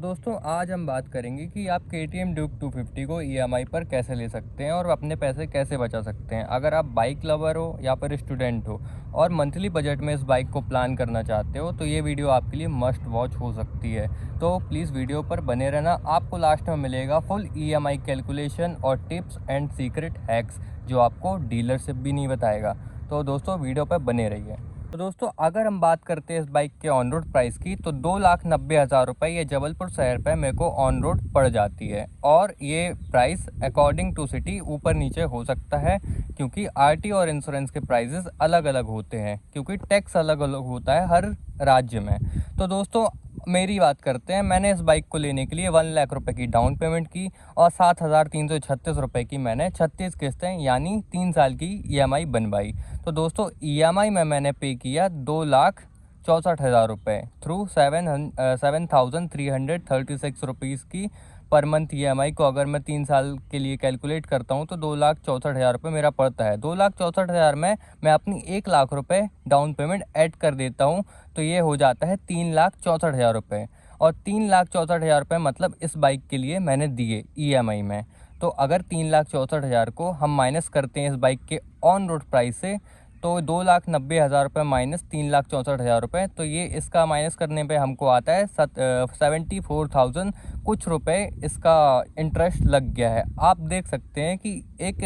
दोस्तों आज हम बात करेंगे कि आप KTM ड्यूक 250 को EMI पर कैसे ले सकते हैं और अपने पैसे कैसे बचा सकते हैं। अगर आप बाइक लवर हो या फिर स्टूडेंट हो और मंथली बजट में इस बाइक को प्लान करना चाहते हो तो ये वीडियो आपके लिए मस्ट वॉच हो सकती है। तो प्लीज़ वीडियो पर बने रहना, आपको लास्ट में मिलेगा फुल EMI कैलकुलेशन और टिप्स एंड सीक्रेट हैक्स जो आपको डीलरशिप भी नहीं बताएगा। तो दोस्तों वीडियो पर बने रहिए। तो दोस्तों अगर हम बात करते हैं इस बाइक के ऑन रोड प्राइस की तो 2,90,000 रुपये ये जबलपुर शहर पे मेरे को ऑन रोड पड़ जाती है। और ये प्राइस अकॉर्डिंग टू सिटी ऊपर नीचे हो सकता है क्योंकि आरटी और इंश्योरेंस के प्राइजेस अलग अलग होते हैं, क्योंकि टैक्स अलग अलग होता है हर राज्य में। तो दोस्तों मेरी बात करते हैं, मैंने इस बाइक को लेने के लिए 1,00,000 रुपये की डाउन पेमेंट की और 7,336 रुपये की मैंने 36 किस्तें यानी 3 साल की EMI बनवाई। तो दोस्तों EMI में मैंने पे किया 2,64,000 रुपये थ्रू 7,336 रुपीज़ की पर मंथ EMI को अगर मैं 3 साल के लिए कैलकुलेट करता हूँ तो 2,64,000 रुपये मेरा पड़ता है। 2,64,000 में मैं अपनी 1,00,000 रुपये डाउन पेमेंट ऐड कर देता हूँ तो ये हो जाता है 3,64,000 रुपये। और 3,64,000 रुपये मतलब इस बाइक के लिए मैंने दिए EMI में। तो अगर 3,64,000 को हम माइनस करते हैं इस बाइक के ऑन रोड प्राइस से तो 2,90,000 रुपये माइनस 3,64,000 रुपये, तो ये इसका माइनस करने पे हमको आता है 74,000 कुछ रुपए इसका इंटरेस्ट लग गया है। आप देख सकते हैं कि एक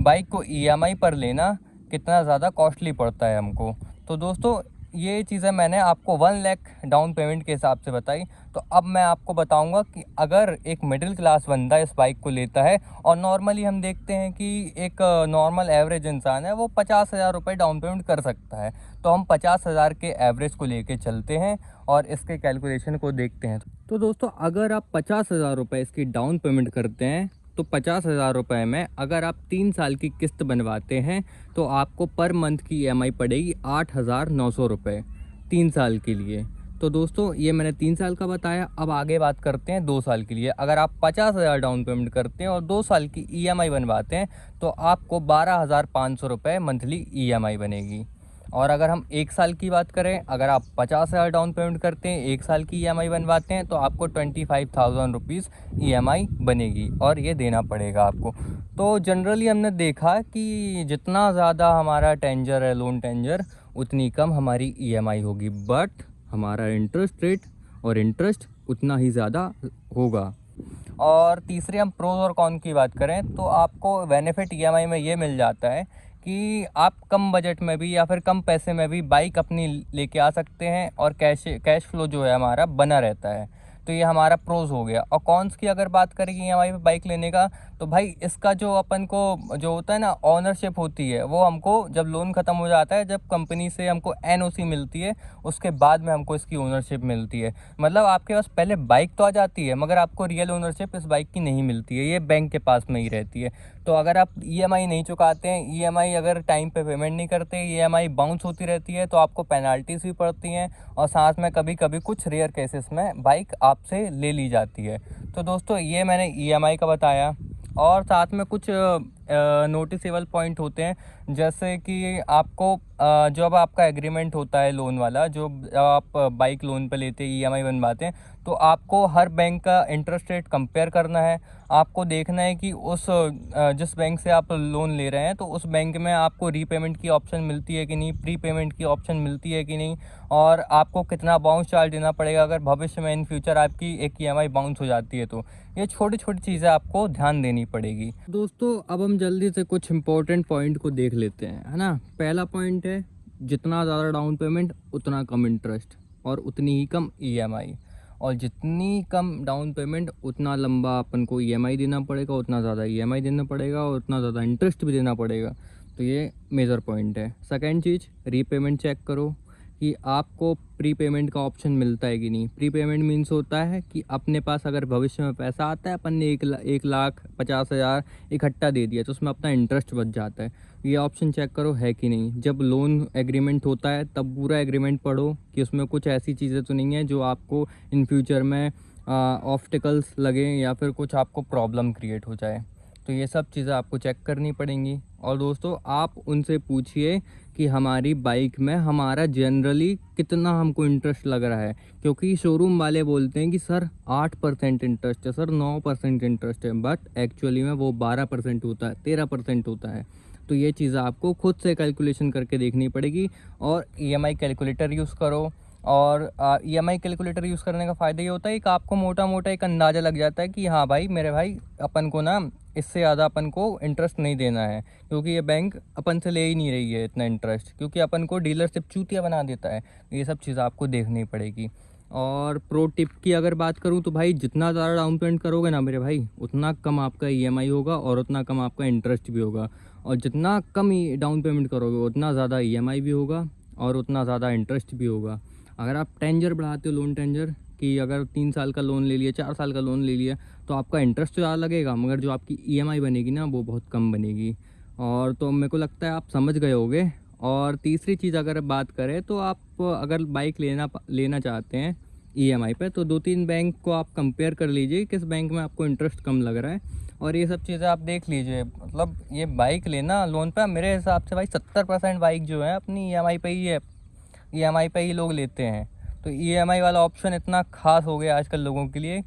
बाइक को EMI पर लेना कितना ज़्यादा कॉस्टली पड़ता है हमको। तो दोस्तों ये चीज़ें मैंने आपको 1,00,000 डाउन पेमेंट के हिसाब से बताई। तो अब मैं आपको बताऊंगा कि अगर एक मिडिल क्लास बंदा इस बाइक को लेता है और नॉर्मली हम देखते हैं कि एक नॉर्मल एवरेज इंसान है वो 50,000 रुपये डाउन पेमेंट कर सकता है, तो हम 50,000 के एवरेज को लेके चलते हैं और इसके कैलकुलेशन को देखते हैं। तो दोस्तों अगर आप 50,000 रुपये इसकी डाउन पेमेंट करते हैं तो 50,000 रुपये में अगर आप 3 साल की किस्त बनवाते हैं तो आपको पर मंथ की EMI पड़ेगी 8,900 रुपये 3 साल के लिए। तो दोस्तों ये मैंने 3 साल का बताया। अब आगे बात करते हैं 2 साल के लिए। अगर आप 50,000 डाउन पेमेंट करते हैं और 2 साल की EMI बनवाते हैं तो आपको 12,500 रुपये मंथली EMI बनेगी। और अगर हम 1 साल की बात करें, अगर आप 50,000 डाउन पेमेंट करते हैं 1 साल की EMI बनवाते हैं तो आपको 25,000 रुपीज़ EMI बनेगी और ये देना पड़ेगा आपको। तो जनरली हमने देखा कि जितना ज़्यादा हमारा टेंजर है लोन टेंजर उतनी कम हमारी EMI होगी, बट हमारा इंटरेस्ट रेट और इंटरेस्ट उतना ही ज़्यादा होगा। और तीसरे हम प्रोज और कॉन की बात करें तो आपको बेनिफिट EMI में ये मिल जाता है कि आप कम बजट में भी या फिर कम पैसे में भी बाइक अपनी लेके आ सकते हैं और कैश फ्लो जो है हमारा बना रहता है। तो ये हमारा प्रोज हो गया। और कॉन्स की अगर बात करें EMI पे बाइक लेने का तो भाई इसका जो अपन को जो होता है ना ऑनरशिप होती है वो हमको जब लोन ख़त्म हो जाता है, जब कंपनी से हमको NOC मिलती है उसके बाद में हमको इसकी ओनरशिप मिलती है। मतलब आपके पास पहले बाइक तो आ जाती है मगर आपको रियल ओनरशिप इस बाइक की नहीं मिलती है, ये बैंक के पास में ही रहती है। तो अगर आप EMI नहीं चुकाते हैं, EMI अगर टाइम पे पेमेंट नहीं करते, EMI बाउंस होती रहती है तो आपको पेनाल्टीज़ भी पड़ती हैं और साथ में कभी कभी कुछ रेयर केसेस में बाइक आपसे ले ली जाती है। तो दोस्तों ये मैंने EMI का बताया। और साथ में कुछ नोटिसेबल पॉइंट होते हैं, जैसे कि आपको जब आपका एग्रीमेंट होता है लोन वाला, जो आप बाइक लोन पे लेते EMI बनवाते हैं तो आपको हर बैंक का इंटरेस्ट रेट कंपेयर करना है। आपको देखना है कि उस जिस बैंक से आप लोन ले रहे हैं तो उस बैंक में आपको रीपेमेंट की ऑप्शन मिलती है कि नहीं, प्री पेमेंट की ऑप्शन मिलती है कि नहीं, और आपको कितना बाउंस चार्ज देना पड़ेगा अगर भविष्य में इन फ्यूचर आपकी एक EMI बाउंस हो जाती है। तो ये छोटी छोटी चीज़ें आपको ध्यान देनी पड़ेगी। दोस्तों अब हम जल्दी से कुछ इंपॉर्टेंट पॉइंट को देख लेते हैं, है ना। पहला पॉइंट है जितना ज़्यादा डाउन पेमेंट उतना कम इंटरेस्ट और उतनी ही कम EMI, और जितनी कम डाउन पेमेंट उतना लंबा अपन को EMI देना पड़ेगा, उतना ज़्यादा EMI देना पड़ेगा और उतना ज़्यादा इंटरेस्ट भी देना पड़ेगा। तो ये मेजर पॉइंट है। सेकंड चीज़, रीपेमेंट चेक करो कि आपको प्री पेमेंट का ऑप्शन मिलता है कि नहीं। प्री पेमेंट मीन्स होता है कि अपने पास अगर भविष्य में पैसा आता है, अपन ने 1,50,000 इकट्ठा दे दिया तो उसमें अपना इंटरेस्ट बच जाता है, ये ऑप्शन चेक करो है कि नहीं। जब लोन एग्रीमेंट होता है तब पूरा एग्रीमेंट पढ़ो कि उसमें कुछ ऐसी चीज़ें तो नहीं है जो आपको इन फ्यूचर में ऑब्स्टिकल्स लगे या फिर कुछ आपको प्रॉब्लम क्रिएट हो जाए। तो ये सब चीज़ें आपको चेक करनी पड़ेंगी। और दोस्तों आप उनसे पूछिए कि हमारी बाइक में हमारा जनरली कितना हमको इंटरेस्ट लग रहा है, क्योंकि शोरूम वाले बोलते हैं कि सर 8% इंटरेस्ट है, सर 9% इंटरेस्ट है, बट एक्चुअली में वो 12% होता है, 13% होता है। तो ये चीज़ आपको खुद से कैलकुलेशन करके देखनी पड़ेगी और ईएमआई कैलकुलेटर यूज़ करो। और ईएमआई कैलकुलेटर यूज़ करने का फ़ायदा ये होता है कि आपको मोटा मोटा एक अंदाज़ा लग जाता है कि हाँ भाई मेरे भाई अपन को ना इससे ज़्यादा अपन को इंटरेस्ट नहीं देना है, क्योंकि ये बैंक अपन से ले ही नहीं रही है इतना इंटरेस्ट, क्योंकि अपन को डीलरशिप चूतिया बना देता है। ये सब चीज़ आपको देखनी पड़ेगी। और प्रो टिप की अगर बात करूँ तो भाई जितना ज़्यादा डाउन पेमेंट करोगे ना मेरे भाई, उतना कम आपका ईएमआई होगा और उतना कम आपका इंटरेस्ट भी होगा। और जितना कम ही डाउन पेमेंट करोगे उतना ज़्यादा ईएमआई भी होगा और उतना ज़्यादा इंटरेस्ट भी होगा। अगर आप टेंजर बढ़ाते हो, लोन टेंजर कि अगर 3 साल का लोन ले लिया, 4 साल का लोन ले लिया, तो आपका इंटरेस्ट तो ज़्यादा लगेगा, मगर जो आपकी ईएमआई बनेगी ना वो बहुत कम बनेगी। और तो मेरे को लगता है आप समझ गए होगे। और तीसरी चीज़ अगर बात करें तो आप अगर बाइक लेना चाहते हैं ईएमआई पे, तो 2-3 बैंक को आप कंपेयर कर लीजिए किस बैंक में आपको इंटरेस्ट कम लग रहा है, और ये सब चीज़ें आप देख लीजिए। मतलब ये बाइक लेना लोन पे, मेरे हिसाब से भाई 70% बाइक जो है अपनी ईएमआई पे ही है, ईएमआई पे ही लोग लेते हैं। तो ईएमआई वाला ऑप्शन इतना खास हो गया आजकल लोगों के लिए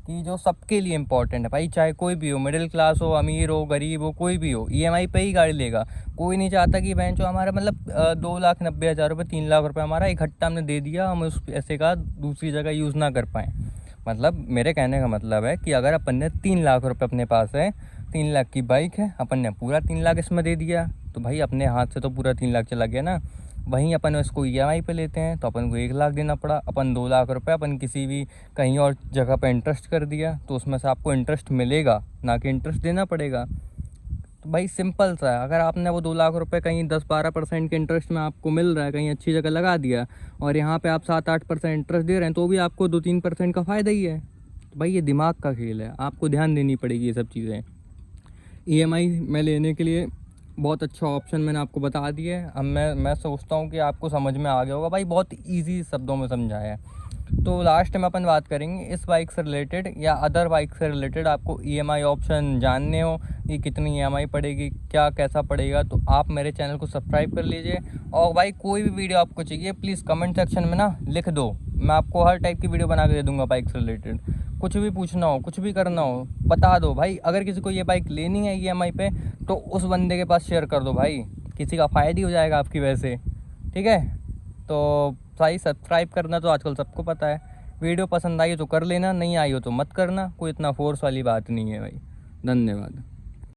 कि जो सबके लिए इम्पोर्टेंट है भाई, चाहे कोई भी हो, मिडिल क्लास हो, अमीर हो, गरीब हो, कोई भी हो, ईएमआई पे ही गाड़ी लेगा। कोई नहीं चाहता कि बहन जो हमारा मतलब 2,90,000 रुपये, 3 लाख रुपये हमारा इकट्ठा हमने दे दिया, हम उस पैसे का दूसरी जगह यूज़ ना कर पाएँ। मतलब मेरे कहने का मतलब है कि अगर अपन ने 3 लाख रुपये अपने पास है, 3 लाख की बाइक है, अपन ने पूरा 3 लाख इसमें दे दिया, तो भाई अपने हाथ से तो पूरा 3 लाख चला गया ना। वहीं अपन इसको ईएमआई पे लेते हैं तो अपन को 1 लाख देना पड़ा, अपन 2 लाख रुपये अपन किसी भी कहीं और जगह पे इंटरेस्ट कर दिया, तो उसमें से आपको इंटरेस्ट मिलेगा, ना कि इंटरेस्ट देना पड़ेगा। तो भाई सिंपल सा है, अगर आपने वो 2 लाख रुपये कहीं 10-12% के इंटरेस्ट में आपको मिल रहा है, कहीं अच्छी जगह लगा दिया, और यहाँ पे आप 7-8% इंटरेस्ट दे रहे हैं, तो भी आपको 2-3% का फ़ायदा ही है। तो भाई ये दिमाग का खेल है, आपको ध्यान देनी पड़ेगी ये सब चीज़ें। ईएमआई में लेने के लिए बहुत अच्छा ऑप्शन मैंने आपको बता दिया है। अब मैं सोचता हूँ कि आपको समझ में आ गया होगा भाई, बहुत इजी शब्दों में समझाया है। तो लास्ट में अपन बात करेंगे इस बाइक से रिलेटेड या अदर बाइक से रिलेटेड। आपको ईएमआई ऑप्शन जानने हो कि कितनी ईएमआई पड़ेगी, क्या कैसा पड़ेगा, तो आप मेरे चैनल को सब्सक्राइब कर लीजिए। और भाई कोई भी वीडियो आपको चाहिए प्लीज़ कमेंट सेक्शन में ना लिख दो, मैं आपको हर टाइप की वीडियो बना के दे दूँगा बाइक से रिलेटेड। कुछ भी पूछना हो, कुछ भी करना हो, बता दो भाई। अगर किसी को ये बाइक लेनी है ईएमआई पे तो उस बंदे के पास शेयर कर दो भाई, किसी का फ़ायदा ही हो जाएगा आपकी वजह से। ठीक है, तो भाई सब्सक्राइब करना तो आजकल सबको पता है। वीडियो पसंद आई हो तो कर लेना, नहीं आई हो तो मत करना, कोई इतना फोर्स वाली बात नहीं है भाई। धन्यवाद।